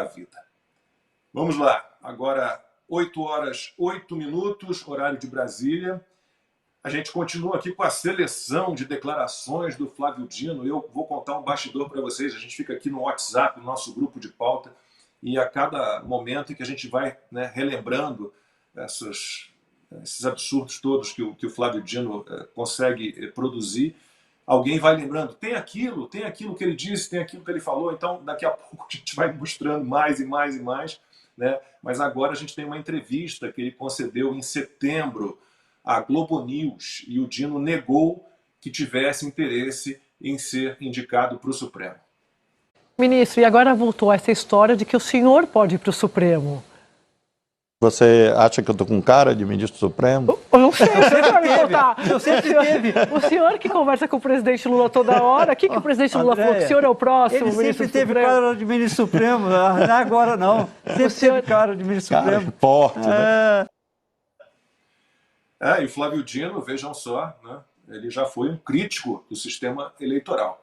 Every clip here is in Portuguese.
a vida. Vamos lá, agora 8h08, horário de Brasília. A gente continua aqui com a seleção de declarações do Flávio Dino. Eu vou contar um bastidor para vocês. A gente fica aqui no WhatsApp, no nosso grupo de pauta, e a cada momento em que a gente vai, né, relembrando esses absurdos todos que o Flávio Dino consegue produzir, alguém vai lembrando, tem aquilo que ele disse, tem aquilo que ele falou. Então, daqui a pouco a gente vai mostrando mais e mais e mais, né? Mas agora a gente tem uma entrevista que ele concedeu em setembro à Globo News, e o Dino negou que tivesse interesse em ser indicado para o Supremo. Ministro, e agora voltou essa história de que o senhor pode ir para o Supremo. Você acha que eu estou com cara de ministro do Supremo? Eu não sei, você vai me contar. O senhor que conversa com o presidente Lula toda hora, o que o presidente Lula falou? Que o senhor é o próximo ministro do Supremo? Ele sempre teve cara de ministro Supremo, não é agora não. Sempre teve cara de ministro Supremo. Forte, né? E o Flávio Dino, vejam só, né? Ele já foi um crítico do sistema eleitoral.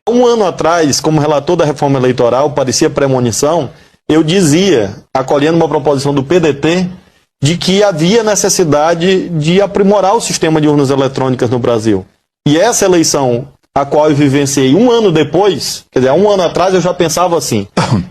Um ano atrás, como relator da reforma eleitoral, parecia premonição, eu dizia, acolhendo uma proposição do PDT, de que havia necessidade de aprimorar o sistema de urnas eletrônicas no Brasil. E essa eleição, a qual eu vivenciei um ano depois, quer dizer, há um ano atrás eu já pensava assim.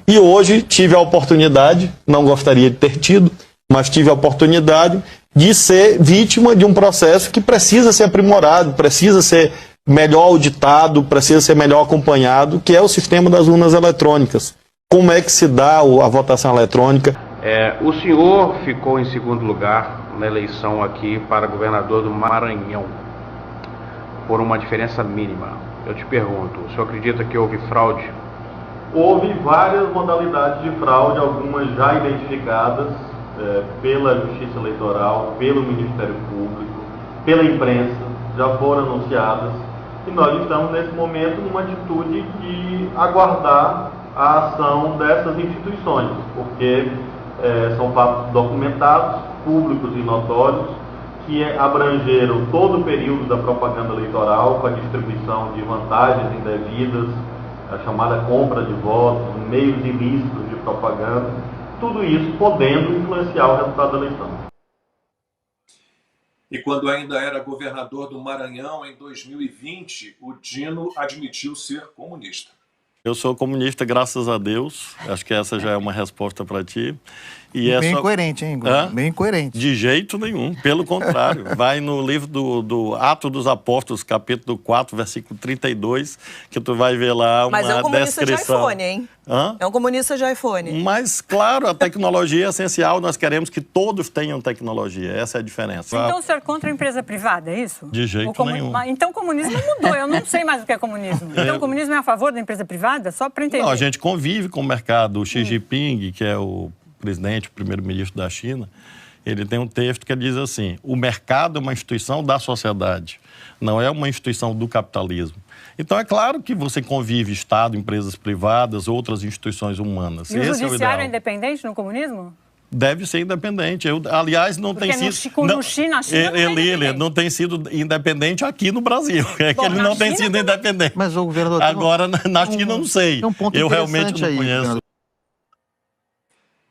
E hoje tive a oportunidade, não gostaria de ter tido, mas tive a oportunidade de ser vítima de um processo que precisa ser aprimorado, precisa ser melhor auditado, precisa ser melhor acompanhado, que é o sistema das urnas eletrônicas. Como é que se dá a votação eletrônica? O senhor ficou em segundo lugar na eleição aqui para governador do Maranhão, por uma diferença mínima. Eu te pergunto, o senhor acredita que houve fraude? Houve várias modalidades de fraude, algumas já identificadas pela Justiça Eleitoral, pelo Ministério Público, pela imprensa, já foram anunciadas. E nós estamos, nesse momento, numa atitude de aguardar a ação dessas instituições, porque são fatos documentados, públicos e notórios, que abrangeram todo o período da propaganda eleitoral, com a distribuição de vantagens indevidas, a chamada compra de votos, meios ilícitos de propaganda, tudo isso podendo influenciar o resultado da eleição. E quando ainda era governador do Maranhão, em 2020, o Dino admitiu ser comunista. Eu sou comunista, graças a Deus. Acho que essa já é uma resposta para ti. E bem incoerente, hein, Igor? Bem incoerente. De jeito nenhum, pelo contrário. Vai no livro do Atos dos Apóstolos, capítulo 4, versículo 32, que tu vai ver lá uma descrição. Mas é um comunista de iPhone, hein? É um comunista de iPhone. Mas, claro, a tecnologia é essencial. Nós queremos que todos tenham tecnologia. Essa é a diferença. Então o senhor é contra a empresa privada, é isso? De jeito nenhum. Então o comunismo mudou. Eu não sei mais o que é comunismo. Então o comunismo é a favor da empresa privada? Só para entender. Não, a gente convive com o mercado. O Xi Jinping, que é o presidente, o primeiro-ministro da China, ele tem um texto que diz assim: o mercado é uma instituição da sociedade, não é uma instituição do capitalismo. Então, é claro que você convive Estado, empresas privadas, outras instituições humanas. E o judiciário é independente no comunismo? Deve ser independente. Aliás, não tem sido... Na China ele não tem sido independente aqui no Brasil. É que ele não tem sido independente. Mas o governador... Agora, na China, eu não sei. Eu realmente não conheço.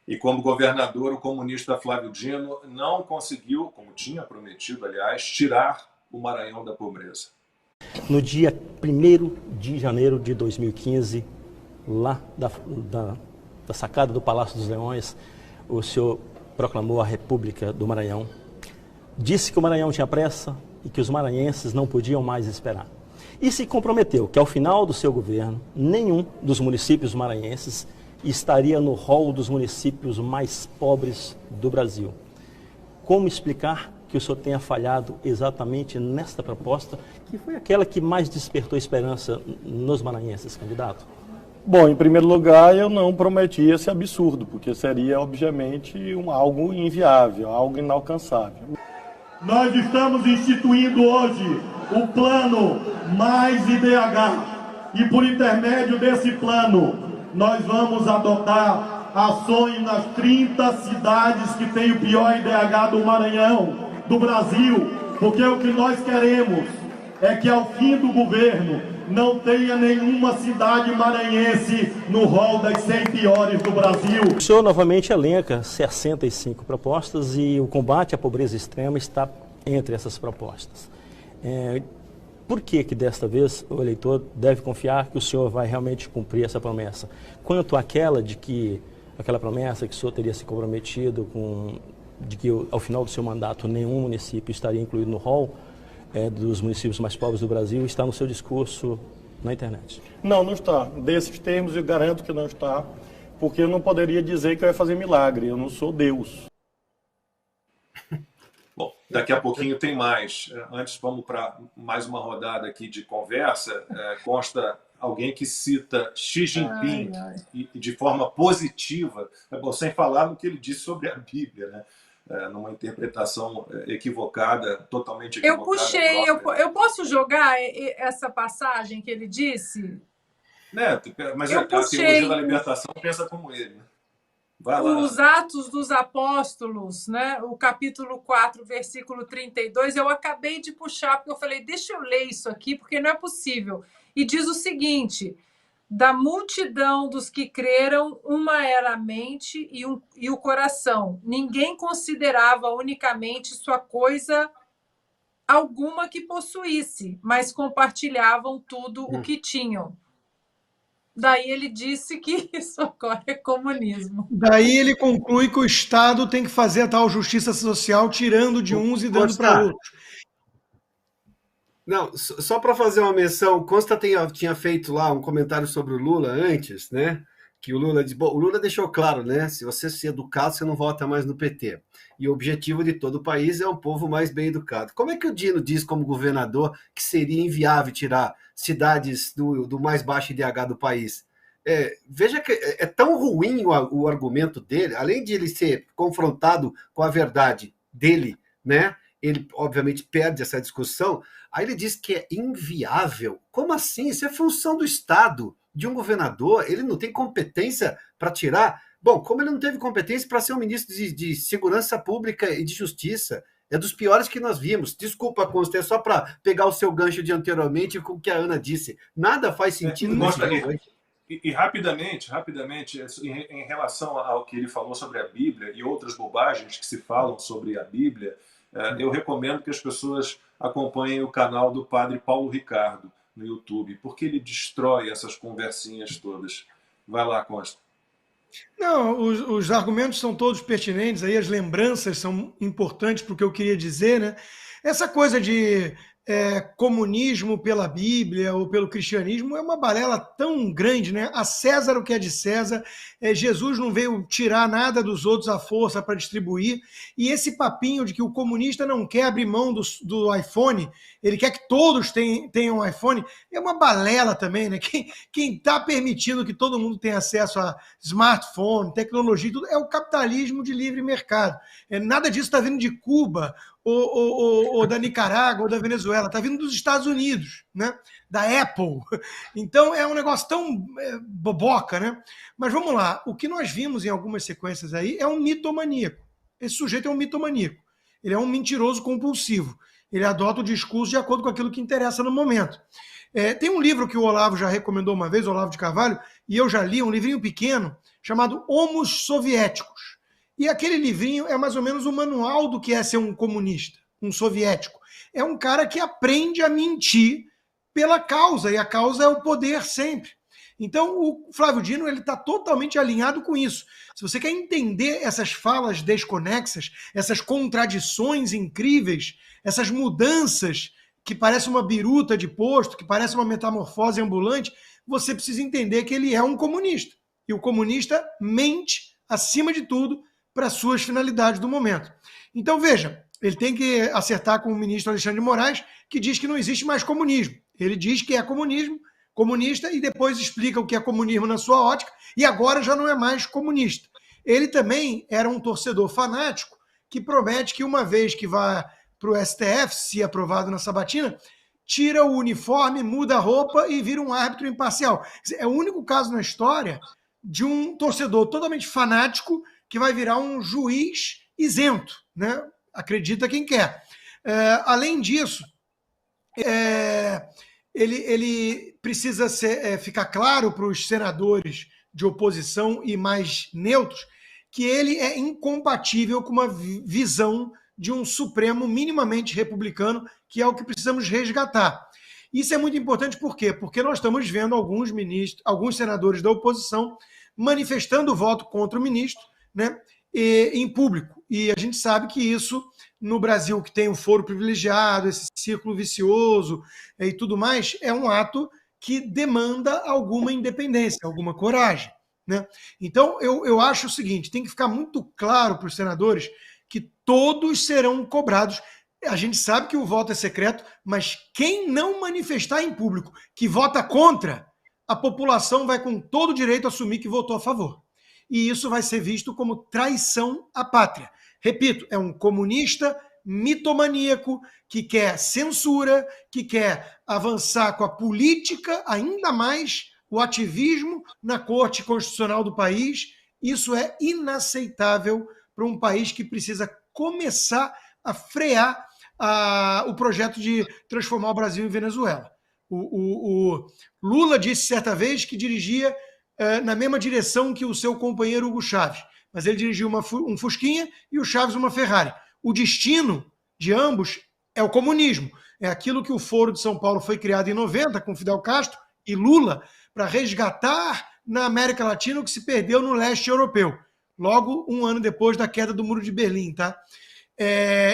E como governador, o comunista Flávio Dino não conseguiu, como tinha prometido, aliás, tirar o Maranhão da pobreza. No dia 1º de janeiro de 2015, lá da sacada do Palácio dos Leões, o senhor proclamou a República do Maranhão. Disse que o Maranhão tinha pressa e que os maranhenses não podiam mais esperar. E se comprometeu que, ao final do seu governo, nenhum dos municípios maranhenses estaria no rol dos municípios mais pobres do Brasil. Como explicar que o senhor tenha falhado exatamente nesta proposta, que foi aquela que mais despertou esperança nos maranhenses, candidato? Bom, em primeiro lugar, eu não prometi esse absurdo, porque seria, obviamente, algo inviável, algo inalcançável. Nós estamos instituindo hoje o plano Mais IDH, e por intermédio desse plano, nós vamos adotar ações nas 30 cidades que têm o pior IDH do Maranhão, do Brasil, porque o que nós queremos é que ao fim do governo não tenha nenhuma cidade maranhense no rol das 100 piores do Brasil. O senhor novamente elenca 65 propostas e o combate à pobreza extrema está entre essas propostas. Por que desta vez o eleitor deve confiar que o senhor vai realmente cumprir essa promessa? Quanto àquela promessa que o senhor teria se comprometido de que ao final do seu mandato nenhum município estaria incluído no rol dos municípios mais pobres do Brasil, está no seu discurso na internet? Não está. Desses termos eu garanto que não está, porque eu não poderia dizer que eu ia fazer milagre, eu não sou Deus. Bom, daqui a pouquinho tem mais. Antes, vamos para mais uma rodada aqui de conversa. Consta alguém que cita Xi Jinping e de forma positiva, sem falar no que ele disse sobre a Bíblia, né? Numa interpretação equivocada, totalmente equivocada. Eu puxei, eu posso jogar essa passagem que ele disse? Mas a teologia da libertação pensa como ele, né? Vai lá. Os Atos dos Apóstolos, né? O capítulo 4, versículo 32, eu acabei de puxar, porque eu falei, deixa eu ler isso aqui, porque não é possível. E diz o seguinte: da multidão dos que creram, uma era a mente e o coração. Ninguém considerava unicamente sua coisa alguma que possuísse, mas compartilhavam tudo o que tinham. Daí ele disse que isso agora é comunismo. Daí ele conclui que o Estado tem que fazer a tal justiça social, tirando de uns e dando para outros. Não, só para fazer uma menção, o Consta tinha feito lá um comentário sobre o Lula antes, né? Que o Lula deixou claro, né? Se você se educar, você não vota mais no PT. E o objetivo de todo o país é um povo mais bem educado. Como é que o Dino diz, como governador, que seria inviável tirar cidades do mais baixo IDH do país? Veja que é tão ruim o argumento dele, além de ele ser confrontado com a verdade dele, né? Ele, obviamente, perde essa discussão. Aí ele diz que é inviável. Como assim? Isso é função do Estado, de um governador. Ele não tem competência para tirar. Bom, como ele não teve competência para ser um ministro de Segurança Pública e de Justiça, é dos piores que nós vimos. Desculpa, Consta, é só para pegar o seu gancho de anteriormente com o que a Ana disse. Nada faz sentido. E rapidamente, em relação ao que ele falou sobre a Bíblia e outras bobagens que se falam sobre a Bíblia, eu recomendo que as pessoas acompanhem o canal do padre Paulo Ricardo no YouTube, porque ele destrói essas conversinhas todas. Vai lá, Costa. Não, os argumentos são todos pertinentes, aí as lembranças são importantes para o que eu queria dizer, né? Essa coisa de comunismo pela Bíblia ou pelo cristianismo é uma balela tão grande, né? A César o que é de César, Jesus não veio tirar nada dos outros à força para distribuir, e esse papinho de que o comunista não quer abrir mão do iPhone, ele quer que todos tenham um iPhone, é uma balela também, né? Quem está permitindo que todo mundo tenha acesso a smartphone, tecnologia, tudo, é o capitalismo de livre mercado. Nada disso está vindo de Cuba, ou da Nicarágua, ou da Venezuela, está vindo dos Estados Unidos, né? Da Apple. Então é um negócio tão boboca, né? Mas vamos lá, o que nós vimos em algumas sequências aí é um mitomaníaco. Esse sujeito é um mitomaníaco. Ele é um mentiroso compulsivo. Ele adota o discurso de acordo com aquilo que interessa no momento. Tem um livro que o Olavo já recomendou uma vez, o Olavo de Carvalho, e eu já li, um livrinho pequeno, chamado Homos Soviéticos. E aquele livrinho é mais ou menos o manual do que é ser um comunista, um soviético. É um cara que aprende a mentir pela causa, e a causa é o poder sempre. Então, o Flávio Dino está totalmente alinhado com isso. Se você quer entender essas falas desconexas, essas contradições incríveis, essas mudanças que parece uma biruta de posto, que parece uma metamorfose ambulante, você precisa entender que ele é um comunista. E o comunista mente, acima de tudo, para suas finalidades do momento. Então, veja, ele tem que acertar com o ministro Alexandre de Moraes, que diz que não existe mais comunismo. Ele diz que é comunista, e depois explica o que é comunismo na sua ótica, e agora já não é mais comunista. Ele também era um torcedor fanático que promete que uma vez que vá para o STF, se aprovado na sabatina, tira o uniforme, muda a roupa e vira um árbitro imparcial. É o único caso na história de um torcedor totalmente fanático que vai virar um juiz isento, né? Acredita quem quer. Além disso, ele precisa ficar claro para os senadores de oposição e mais neutros que ele é incompatível com uma visão de um Supremo minimamente republicano, que é o que precisamos resgatar. Isso é muito importante, por quê? Porque nós estamos vendo alguns senadores da oposição manifestando voto contra o ministro, né, em público. E a gente sabe que isso, no Brasil, que tem o foro privilegiado, esse círculo vicioso e tudo mais, é um ato que demanda alguma independência, alguma coragem, né? Então, eu acho o seguinte, tem que ficar muito claro para os senadores que todos serão cobrados. A gente sabe que o voto é secreto, mas quem não manifestar em público que vota contra, a população vai com todo o direito a assumir que votou a favor. E isso vai ser visto como traição à pátria. Repito, é um comunista mitomaníaco que quer censura, que quer avançar com a política, ainda mais o ativismo na Corte Constitucional do país. Isso é inaceitável para um país que precisa começar a frear o projeto de transformar o Brasil em Venezuela. O Lula disse certa vez que dirigia na mesma direção que o seu companheiro Hugo Chávez, mas ele dirigiu um Fusquinha e o Chávez uma Ferrari. O destino de ambos é o comunismo. É aquilo que o Foro de São Paulo foi criado em 90 com Fidel Castro e Lula para resgatar na América Latina o que se perdeu no leste europeu, logo um ano depois da queda do Muro de Berlim, tá?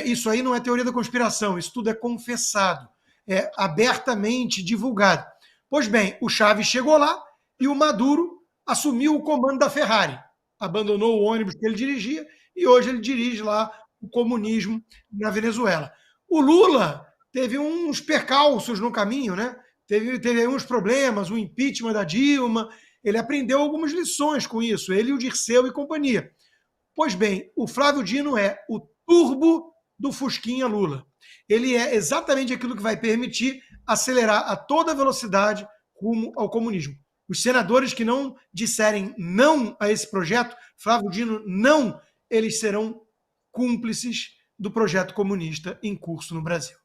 Isso aí não é teoria da conspiração, isso tudo é confessado, é abertamente divulgado. Pois bem, o Chávez chegou lá e o Maduro assumiu o comando da Ferrari, abandonou o ônibus que ele dirigia e hoje ele dirige lá o comunismo na Venezuela. O Lula teve uns percalços no caminho, né? Teve uns problemas, o impeachment da Dilma, ele aprendeu algumas lições com isso, ele e o Dirceu e companhia. Pois bem, o Flávio Dino é o turbo do Fusquinha Lula. Ele é exatamente aquilo que vai permitir acelerar a toda velocidade rumo ao comunismo. Os senadores que não disserem não a esse projeto, Flávio Dino não, eles serão cúmplices do projeto comunista em curso no Brasil.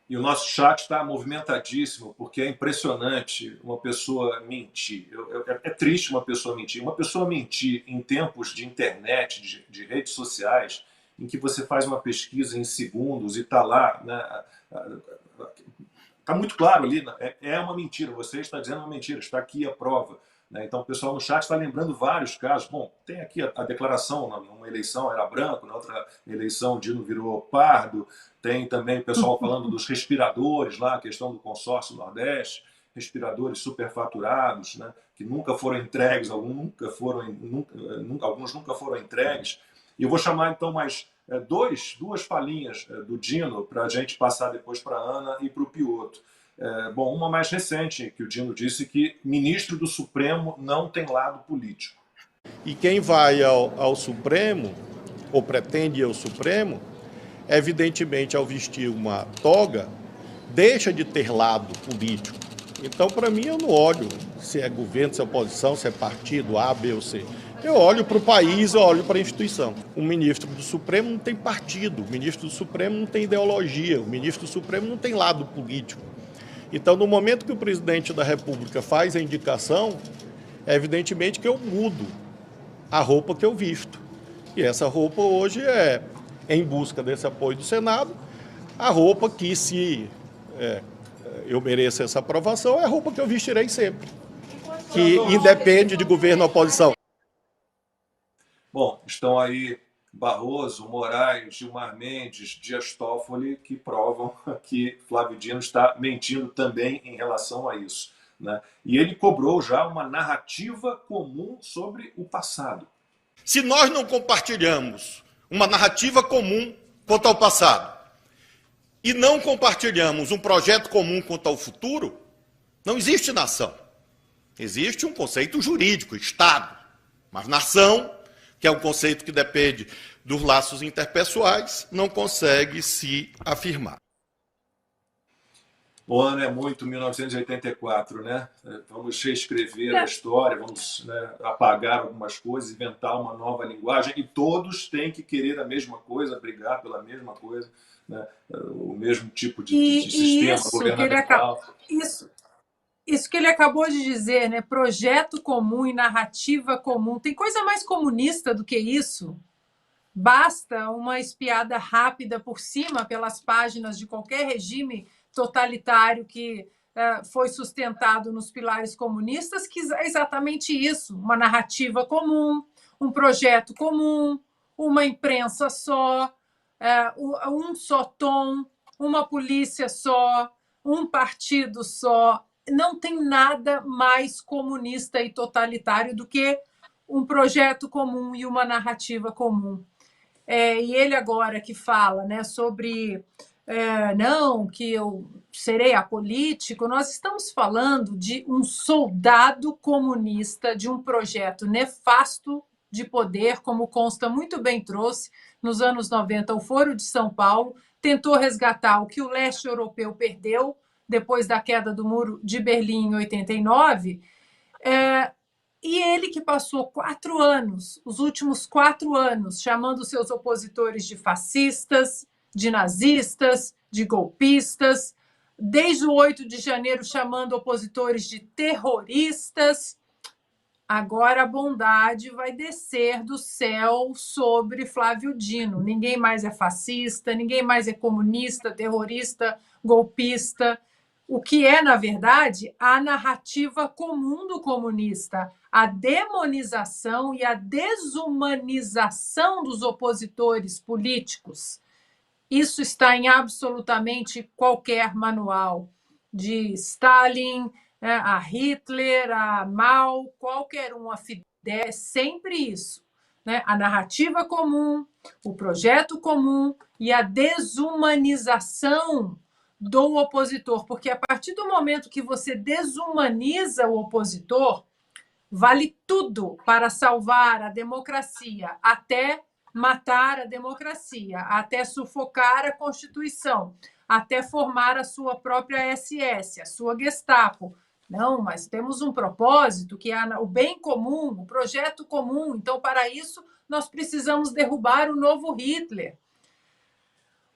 E o nosso chat está movimentadíssimo, porque é impressionante uma pessoa mentir. É triste uma pessoa mentir. Uma pessoa mentir em tempos de internet, de redes sociais, em que você faz uma pesquisa em segundos e está lá, né? Está muito claro ali, é uma mentira. Você está dizendo uma mentira, está aqui a prova. Então o pessoal no chat está lembrando vários casos. Bom, tem aqui a declaração, numa eleição era branco, na outra eleição o Dino virou pardo. Tem também o pessoal falando dos respiradores lá, a questão do consórcio Nordeste, respiradores superfaturados, né, que nunca foram entregues, alguns nunca foram entregues. E eu vou chamar então mais duas falinhas do Dino para a gente passar depois para a Ana e para o Piotr. Bom, uma mais recente, que o Dino disse que ministro do Supremo não tem lado político. E quem vai ao Supremo, ou pretende ir ao Supremo, evidentemente, ao vestir uma toga, deixa de ter lado político. Então, para mim, eu não olho se é governo, se é oposição, se é partido A, B ou C. Eu olho para o país, eu olho para a instituição. O ministro do Supremo não tem partido, o ministro do Supremo não tem ideologia, o ministro do Supremo não tem lado político. Então, no momento que o presidente da República faz a indicação, é evidentemente que eu mudo a roupa que eu visto. E essa roupa hoje é, em busca desse apoio do Senado, a roupa que, se eu mereço essa aprovação, é a roupa que eu vestirei sempre, que independe de governo ou oposição. Bom, estão aí Barroso, Moraes, Gilmar Mendes, Dias Toffoli, que provam que Flávio Dino está mentindo também em relação a isso, né? E ele cobrou já uma narrativa comum sobre o passado. Se nós não compartilhamos uma narrativa comum quanto ao passado e não compartilhamos um projeto comum quanto ao futuro, não existe nação. Existe um conceito jurídico, Estado, mas nação, que é um conceito que depende dos laços interpessoais, não consegue se afirmar. O ano é muito 1984, né? Vamos reescrever a história, vamos, né, apagar algumas coisas, inventar uma nova linguagem, e todos têm que querer a mesma coisa, brigar pela mesma coisa, né? O mesmo tipo de sistema governamental. Isso que ele acabou de dizer, né? Projeto comum e narrativa comum. Tem coisa mais comunista do que isso? Basta uma espiada rápida por cima, pelas páginas de qualquer regime totalitário que foi sustentado nos pilares comunistas, que é exatamente isso: uma narrativa comum, um projeto comum, uma imprensa só, um só tom, uma polícia só, um partido só. Não tem nada mais comunista e totalitário do que um projeto comum e uma narrativa comum. E ele agora que fala, né, sobre não, que eu serei apolítico, nós estamos falando de um soldado comunista, de um projeto nefasto de poder, como consta muito bem trouxe, nos anos 90, o Foro de São Paulo, tentou resgatar o que o leste europeu perdeu depois da queda do Muro de Berlim em 89, e ele que passou 4 anos, os últimos 4 anos, chamando seus opositores de fascistas, de nazistas, de golpistas, desde o 8 de janeiro chamando opositores de terroristas. Agora a bondade vai descer do céu sobre Flávio Dino. Ninguém mais é fascista, ninguém mais é comunista, terrorista, golpista. O que é, na verdade, a narrativa comum do comunista, a demonização e a desumanização dos opositores políticos. Isso está em absolutamente qualquer manual, de Stalin, a Hitler, a Mao, qualquer um, a Fidel, é sempre isso. Né? A narrativa comum, o projeto comum e a desumanização do opositor, porque a partir do momento que você desumaniza o opositor, vale tudo para salvar a democracia, até matar a democracia, até sufocar a Constituição, até formar a sua própria SS, a sua Gestapo. Não, mas temos um propósito, que é o bem comum, o projeto comum. Então, para isso, nós precisamos derrubar o novo Hitler.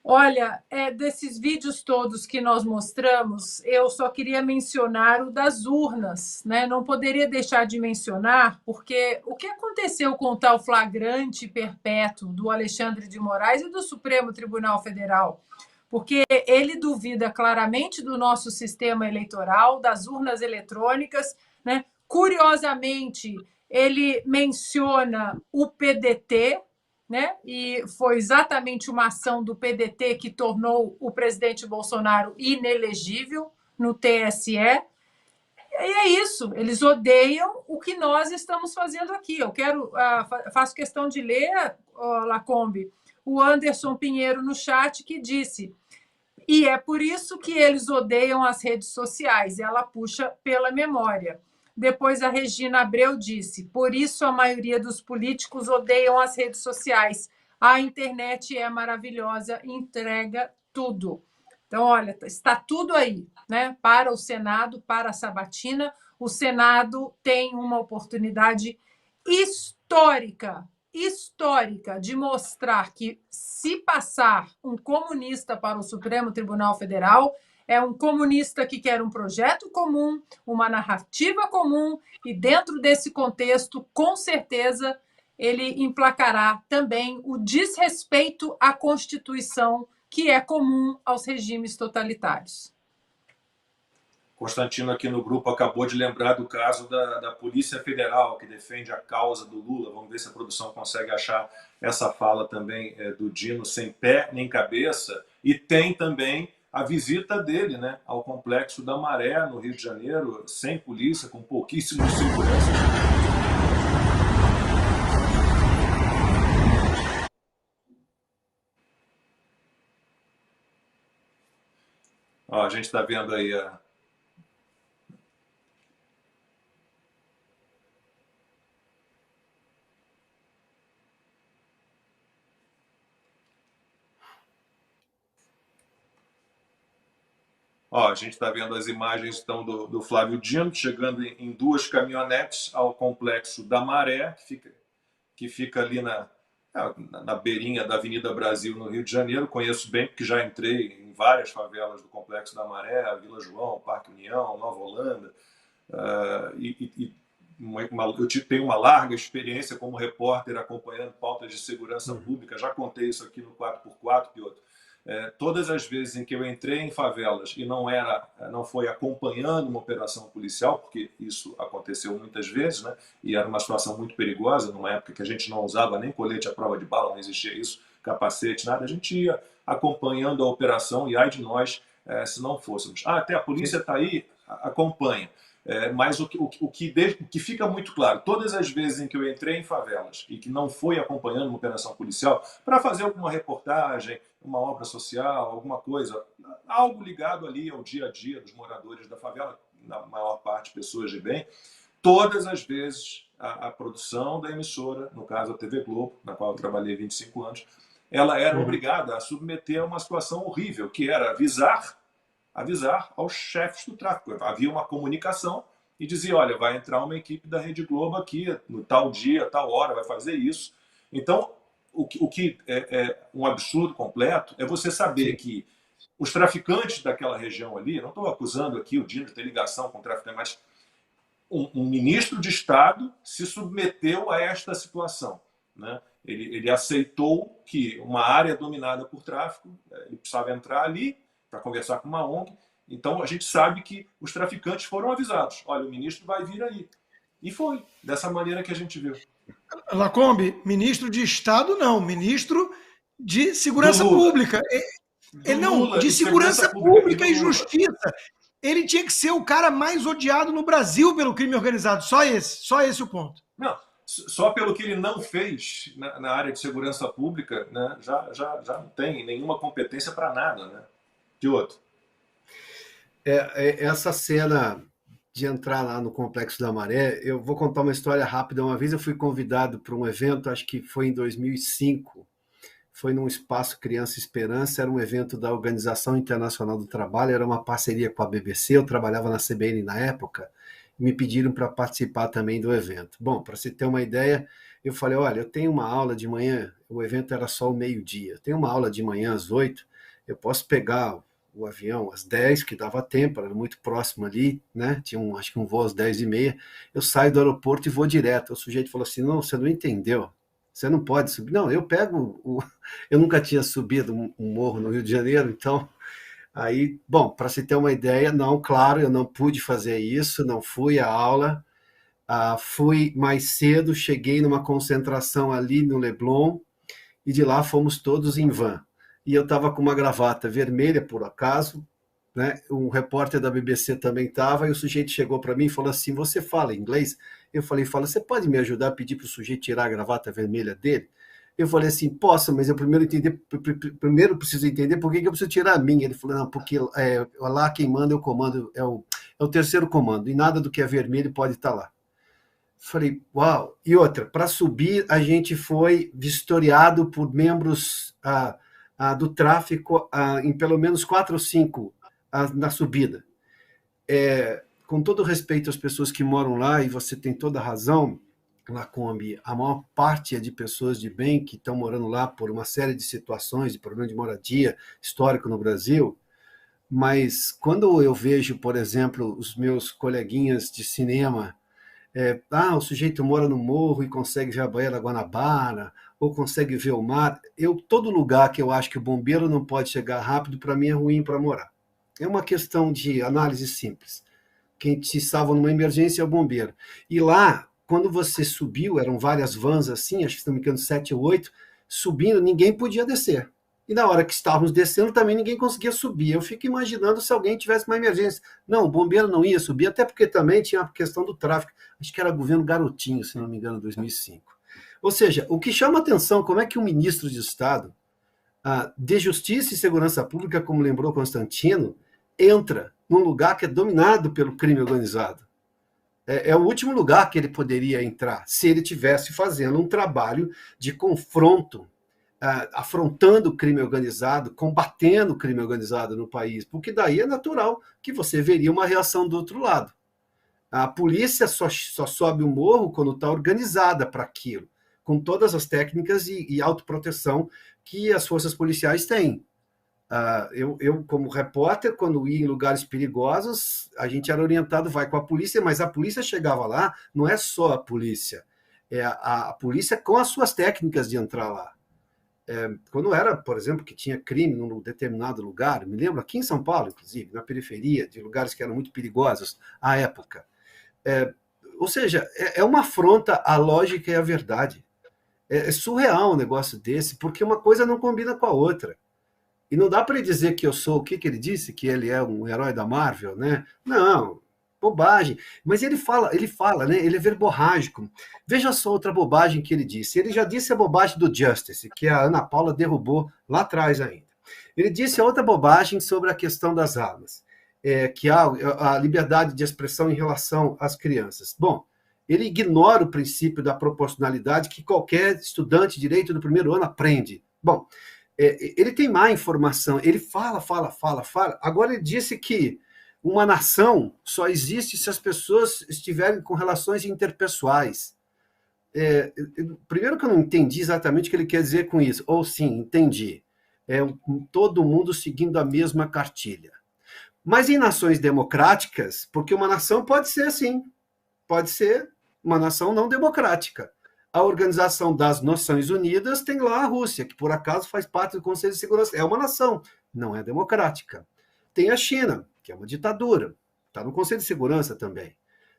Olha, desses vídeos todos que nós mostramos, eu só queria mencionar o das urnas, né? Não poderia deixar de mencionar, porque o que aconteceu com o tal flagrante perpétuo do Alexandre de Moraes e do Supremo Tribunal Federal? Porque ele duvida claramente do nosso sistema eleitoral, das urnas eletrônicas, né? Curiosamente, ele menciona o PDT, né? E foi exatamente uma ação do PDT que tornou o presidente Bolsonaro inelegível no TSE. E é isso, eles odeiam o que nós estamos fazendo aqui. Eu faço questão de ler, Lacombe, o Anderson Pinheiro no chat que disse: e é por isso que eles odeiam as redes sociais. Ela puxa pela memória. Depois a Regina Abreu disse: por isso a maioria dos políticos odeiam as redes sociais. A internet é maravilhosa, entrega tudo. Então, olha, está tudo aí, né? Para o Senado, para a sabatina. O Senado tem uma oportunidade histórica de mostrar que, se passar um comunista para o Supremo Tribunal Federal, é um comunista que quer um projeto comum, uma narrativa comum, e dentro desse contexto, com certeza, ele emplacará também o desrespeito à Constituição, que é comum aos regimes totalitários. Constantino aqui no grupo acabou de lembrar do caso da Polícia Federal, que defende a causa do Lula. Vamos ver se a produção consegue achar essa fala também do Dino, sem pé nem cabeça. E tem também a visita dele, né, ao Complexo da Maré, no Rio de Janeiro, sem polícia, com pouquíssimo segurança. Ó, a gente está vendo aí a... Ó, a gente está vendo as imagens então do Flávio Dino chegando em 2 caminhonetes ao complexo da Maré, que fica ali na beirinha da Avenida Brasil, no Rio de Janeiro. Conheço bem, porque já entrei em várias favelas do complexo da Maré, a Vila João, Parque União, Nova Holanda. Eu tenho uma larga experiência como repórter acompanhando pautas de segurança pública. Já contei isso aqui no 4x4, Piotr. Todas as vezes em que eu entrei em favelas e não foi acompanhando uma operação policial, porque isso aconteceu muitas vezes, né? E era uma situação muito perigosa, numa época que a gente não usava nem colete à prova de bala, não existia isso, capacete, nada. A gente ia acompanhando a operação e ai de nós se não fôssemos. Até a polícia está aí, acompanha. Mas o que fica muito claro, todas as vezes em que eu entrei em favelas e que não foi acompanhando uma operação policial para fazer alguma reportagem, uma obra social, alguma coisa, algo ligado ali ao dia a dia dos moradores da favela, na maior parte pessoas de bem, todas as vezes a produção da emissora, no caso a TV Globo, na qual eu trabalhei 25 anos, ela era obrigada a submeter a uma situação horrível, que era avisar aos chefes do tráfico. Havia uma comunicação e dizia, olha, vai entrar uma equipe da Rede Globo aqui, no tal dia, tal hora, vai fazer isso. Então, o que é um absurdo completo é você saber que os traficantes daquela região ali, não estou acusando aqui o Dino de ter ligação com o traficante, mas um ministro de Estado se submeteu a esta situação, né? Ele aceitou que uma área dominada por tráfico, ele precisava entrar ali para conversar com uma ONG. Então, a gente sabe que os traficantes foram avisados. Olha, o ministro vai vir aí. E foi dessa maneira que a gente viu. Lacombe, ministro de Estado não, ministro de Segurança Pública. De Segurança Pública e Justiça. Ele tinha que ser o cara mais odiado no Brasil pelo crime organizado. Só esse o ponto. Não, só pelo que ele não fez na área de segurança pública, né, já não tem nenhuma competência para nada, né? De outro. Essa cena de entrar lá no Complexo da Maré, eu vou contar uma história rápida. Uma vez eu fui convidado para um evento, acho que foi em 2005, foi num espaço Criança Esperança, era um evento da Organização Internacional do Trabalho, era uma parceria com a BBC, eu trabalhava na CBN na época, e me pediram para participar também do evento. Bom, para você ter uma ideia, eu falei, olha, eu tenho uma aula de manhã, o evento era só o meio-dia, eu tenho uma aula de manhã às 8, eu posso pegar o avião às 10, que dava tempo, era muito próximo ali, né? Tinha acho que um voo às 10h30, eu saio do aeroporto e vou direto. O sujeito falou assim, não, você não entendeu, você não pode subir. Não, eu pego, eu nunca tinha subido um morro no Rio de Janeiro, então, aí, bom, para se ter uma ideia, não, claro, eu não pude fazer isso, não fui à aula, fui mais cedo, cheguei numa concentração ali no Leblon, e de lá fomos todos em van. E eu estava com uma gravata vermelha, por acaso, né? Um repórter da BBC também estava, e o sujeito chegou para mim e falou assim, você fala inglês? Eu falei, você pode me ajudar a pedir para o sujeito tirar a gravata vermelha dele? Eu falei assim, posso, mas eu primeiro preciso entender por que eu preciso tirar a minha. Ele falou, não, porque lá quem manda é o comando, é o terceiro comando, e nada do que é vermelho pode estar lá. Falei, uau! E outra, para subir, a gente foi vistoriado por membros do tráfico em pelo menos 4 ou 5 na subida. Com todo respeito às pessoas que moram lá, e você tem toda a razão, Lacombe, a maior parte é de pessoas de bem que estão morando lá por uma série de situações, de problema de moradia histórico no Brasil, mas quando eu vejo, por exemplo, os meus coleguinhas de cinema, o sujeito mora no morro e consegue ver a Baía da Guanabara, ou consegue ver o mar. Todo lugar que eu acho que o bombeiro não pode chegar rápido, para mim é ruim para morar. É uma questão de análise simples. Quem te salva numa emergência é o bombeiro. E lá, quando você subiu, eram várias vans assim, acho que se não me engano 7 ou 8, subindo, ninguém podia descer. E na hora que estávamos descendo, também ninguém conseguia subir. Eu fico imaginando se alguém tivesse uma emergência. Não, o bombeiro não ia subir, até porque também tinha a questão do tráfico. Acho que era governo Garotinho, se não me engano, 2005. Ou seja, o que chama atenção, como é que um ministro de Estado de Justiça e Segurança Pública, como lembrou Constantino, entra num lugar que é dominado pelo crime organizado. É o último lugar que ele poderia entrar, se ele estivesse fazendo um trabalho de confronto afrontando o crime organizado, combatendo o crime organizado no país, porque daí é natural que você veria uma reação do outro lado. A polícia só sobe o morro quando está organizada para aquilo, com todas as técnicas e autoproteção que as forças policiais têm. Eu, como repórter, quando ia em lugares perigosos, a gente era orientado, vai com a polícia, mas a polícia chegava lá, não é só a polícia, é a polícia com as suas técnicas de entrar lá. Quando era, por exemplo, que tinha crime num determinado lugar, me lembro aqui em São Paulo, inclusive, na periferia, de lugares que eram muito perigosos à época. Ou seja, é uma afronta à lógica e à verdade. É surreal um negócio desse, porque uma coisa não combina com a outra. E não dá para ele dizer que eu sou, o que ele disse? Que ele é um herói da Marvel, né? Não, bobagem. Mas ele fala, né? Ele é verborrágico. Veja só outra bobagem que ele disse. Ele já disse a bobagem do Justice, que a Ana Paula derrubou lá atrás ainda. Ele disse a outra bobagem sobre a questão das armas, que há a liberdade de expressão em relação às crianças. Bom, ele ignora o princípio da proporcionalidade que qualquer estudante de direito do primeiro ano aprende. Bom, ele tem má informação, ele fala. Agora ele disse que uma nação só existe se as pessoas estiverem com relações interpessoais. Primeiro que eu não entendi exatamente o que ele quer dizer com isso. Ou sim, entendi. Todo mundo seguindo a mesma cartilha. Mas em nações democráticas, porque uma nação pode ser assim, pode ser uma nação não democrática. A Organização das Nações Unidas tem lá a Rússia, que por acaso faz parte do Conselho de Segurança. É uma nação, não é democrática. Tem a China, que é uma ditadura, está no Conselho de Segurança também.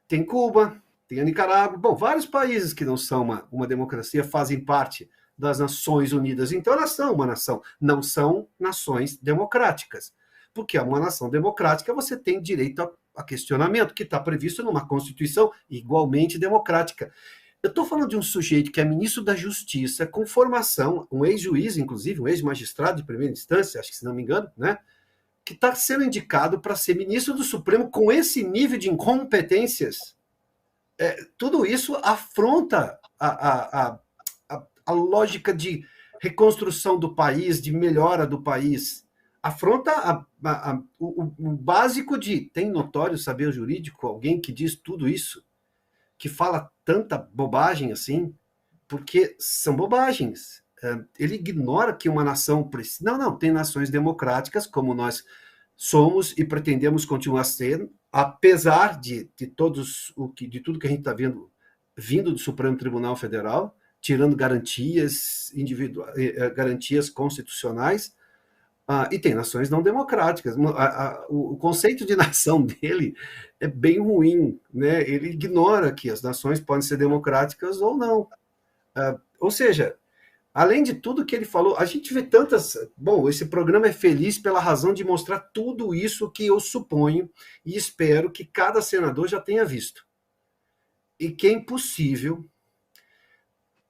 Tem Cuba, tem a Nicarágua. Bom, vários países que não são uma democracia fazem parte das Nações Unidas. Então, elas são uma nação, não são nações democráticas. Porque uma nação democrática você tem direito a questionamento, que está previsto numa Constituição igualmente democrática. Eu estou falando de um sujeito que é ministro da Justiça, com formação, um ex-juiz, inclusive, um ex-magistrado de primeira instância, acho que se não me engano, né? Que está sendo indicado para ser ministro do Supremo com esse nível de incompetências. Tudo isso afronta a lógica de reconstrução do país, de melhora do país. Afronta o básico de... Tem notório saber jurídico alguém que diz tudo isso? Que fala tanta bobagem assim? Porque são bobagens. Ele ignora que uma nação precisa... Não, tem nações democráticas, como nós somos e pretendemos continuar sendo, apesar de tudo que a gente está vendo vindo do Supremo Tribunal Federal, tirando garantias garantias constitucionais, e tem nações não democráticas. O conceito de nação dele é bem ruim, né? Ele ignora que as nações podem ser democráticas ou não. Ou seja, além de tudo que ele falou, a gente vê tantas... Bom, esse programa é feliz pela razão de mostrar tudo isso que eu suponho e espero que cada senador já tenha visto. E que é impossível,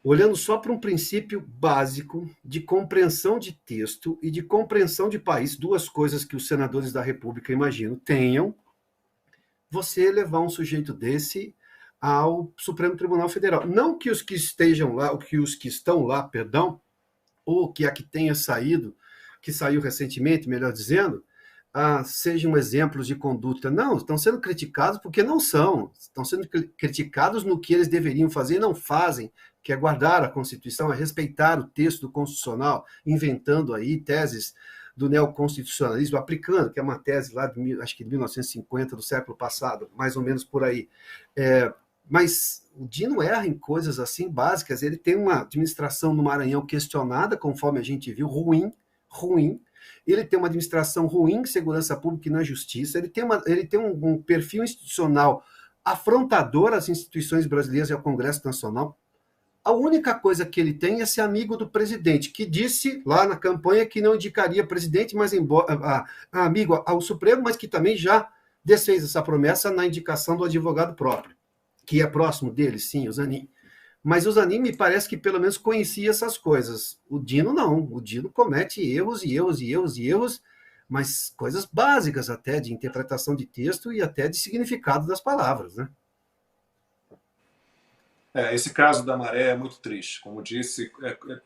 olhando só para um princípio básico de compreensão de texto e de compreensão de país, duas coisas que os senadores da República, imagino, tenham, você levar um sujeito desse ao Supremo Tribunal Federal. Não que os que estejam lá, ou que a que tenha saído, que saiu recentemente, melhor dizendo, sejam exemplos de conduta. Não, estão sendo criticados porque não são. Estão sendo criticados no que eles deveriam fazer e não fazem, que é guardar a Constituição, é respeitar o texto constitucional, inventando aí teses do neoconstitucionalismo, aplicando, que é uma tese lá, acho que de 1950, do século passado, mais ou menos por aí. Mas o Dino erra em coisas assim básicas. Ele tem uma administração no Maranhão questionada, conforme a gente viu, ruim. Ele tem uma administração ruim em segurança pública e na justiça. Ele tem um perfil institucional afrontador às instituições brasileiras e ao Congresso Nacional. A única coisa que ele tem é ser amigo do presidente, que disse lá na campanha que não indicaria presidente, mas amigo ao Supremo, mas que também já desfez essa promessa na indicação do advogado próprio, que é próximo dele, sim, o Zanin. Mas o Zanin me parece que pelo menos conhecia essas coisas. O Dino não. O Dino comete erros, mas coisas básicas até de interpretação de texto e até de significado das palavras, né? Esse caso da Maré é muito triste. Como disse,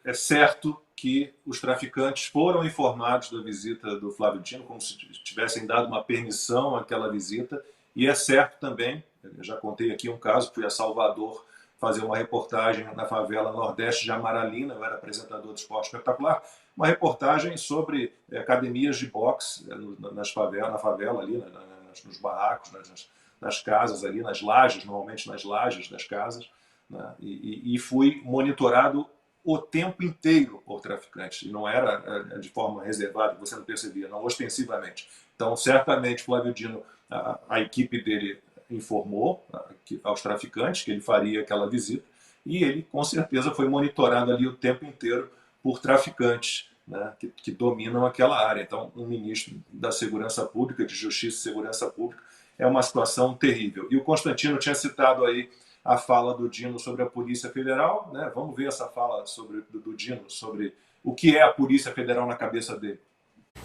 é certo que os traficantes foram informados da visita do Flávio Dino, como se tivessem dado uma permissão àquela visita, e é certo também, eu já contei aqui um caso, fui a Salvador fazer uma reportagem na favela nordeste de Amaralina, eu era apresentador de esporte espetacular, uma reportagem sobre academias de boxe na favela ali, nos barracos, nas casas ali, nas lajes, normalmente nas lajes das casas, né? E fui monitorado o tempo inteiro por traficantes, e não era de forma reservada, você não percebia, não ostensivamente. Então, certamente, Flávio Dino, a equipe dele informou aos traficantes que ele faria aquela visita, e ele, com certeza, foi monitorado ali o tempo inteiro por traficantes, né, que dominam aquela área. Então, um ministro da Segurança Pública, de Justiça e Segurança Pública, é uma situação terrível. E o Constantino tinha citado aí a fala do Dino sobre a Polícia Federal, né? Vamos ver essa fala do Dino sobre o que é a Polícia Federal na cabeça dele.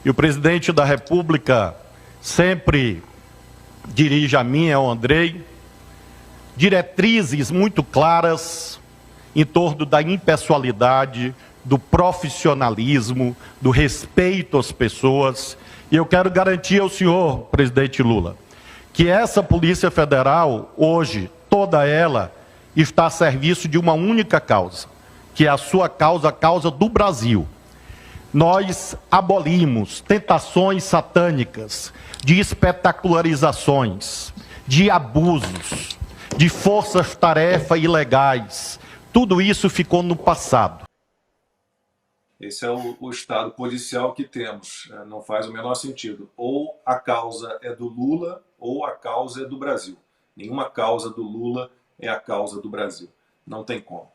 E o presidente da República sempre dirige a mim, ao Andrei, diretrizes muito claras em torno da impessoalidade, do profissionalismo, do respeito às pessoas. E eu quero garantir ao senhor, presidente Lula, que essa Polícia Federal, hoje, toda ela, está a serviço de uma única causa, que é a sua causa, a causa do Brasil. Nós abolimos tentações satânicas de espetacularizações, de abusos, de forças-tarefa ilegais. Tudo isso ficou no passado. Esse é o estado policial que temos. Não faz o menor sentido. Ou a causa é do Lula, ou a causa é do Brasil. Nenhuma causa do Lula é a causa do Brasil. Não tem como.